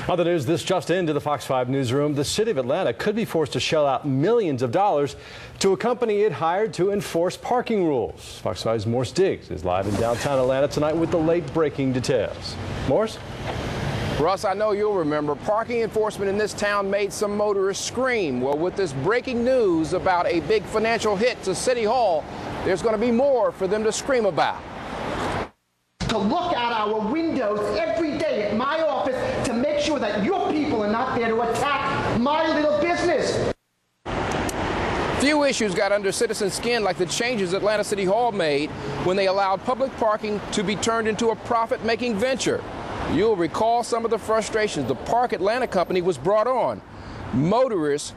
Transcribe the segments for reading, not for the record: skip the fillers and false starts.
Other news, this just into the Fox 5 newsroom. The city of Atlanta could be forced to shell out millions of dollars to a company it hired to enforce parking rules. Fox 5's Morse Diggs is live in downtown Atlanta tonight with the late-breaking details. Morse? Russ, I know you'll remember parking enforcement in this town made some motorists scream. Well, with this breaking news about a big financial hit to City Hall, there's going to be more for them to scream about. To look out our windows every day at my office to make sure that your people are not there to attack my little business. Few issues got under citizens' skin like the changes Atlanta City Hall made when they allowed public parking to be turned into a profit-making venture. You'll recall some of the frustrations the Park Atlanta company was brought on. Motorists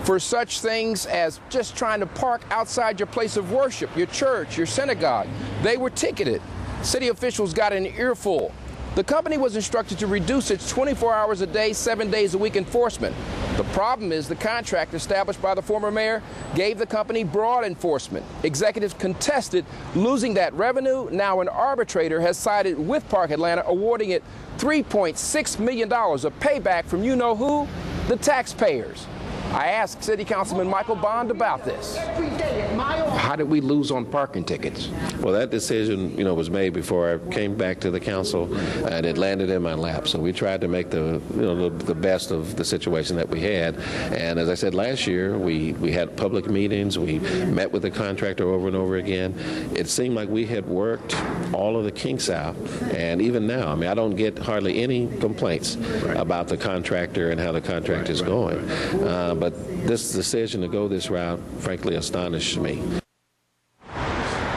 for such things as just trying to park outside your place of worship, your church, your synagogue. They were ticketed. City officials got an earful. The company was instructed to reduce its 24 hours a day, 7 days a week enforcement. The problem is the contract established by the former mayor gave the company broad enforcement. Executives contested losing that revenue. Now an arbitrator has sided with Park Atlanta, awarding it $3.6 million, a payback from you-know-who? The taxpayers. I asked City Councilman Michael Bond about this. How did we lose on parking tickets? Well, that decision, was made before I came back to the council, and it landed in my lap. So we tried to make the best of the situation that we had. And as I said last year, we had public meetings. We met with the contractor over and over again. It seemed like we had worked all of the kinks out. And even now, I don't get hardly any complaints about the contractor and how the contract is going. But this decision to go this route, frankly, astonished me.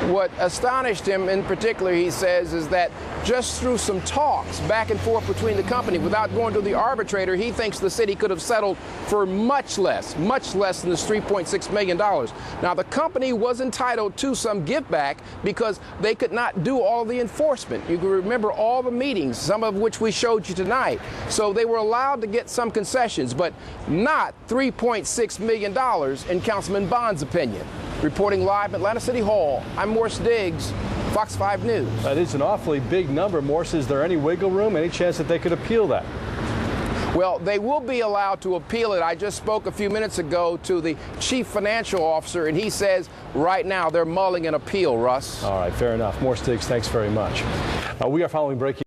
What astonished him in particular, he says, is that just through some talks back and forth between the company without going to the arbitrator, he thinks the city could have settled for much less than this $3.6 million. Now, the company was entitled to some give back because they could not do all the enforcement. You can remember all the meetings, some of which we showed you tonight. So they were allowed to get some concessions, but not $3.6 million in Councilman Bond's opinion. Reporting live at Atlanta City Hall, I'm Morse Diggs, Fox 5 News. That is an awfully big number, Morse. Is there any wiggle room, any chance that they could appeal that? Well, they will be allowed to appeal it. I just spoke a few minutes ago to the chief financial officer, and he says right now they're mulling an appeal, Russ. All right, fair enough. Morse Diggs, thanks very much. We are following breaking.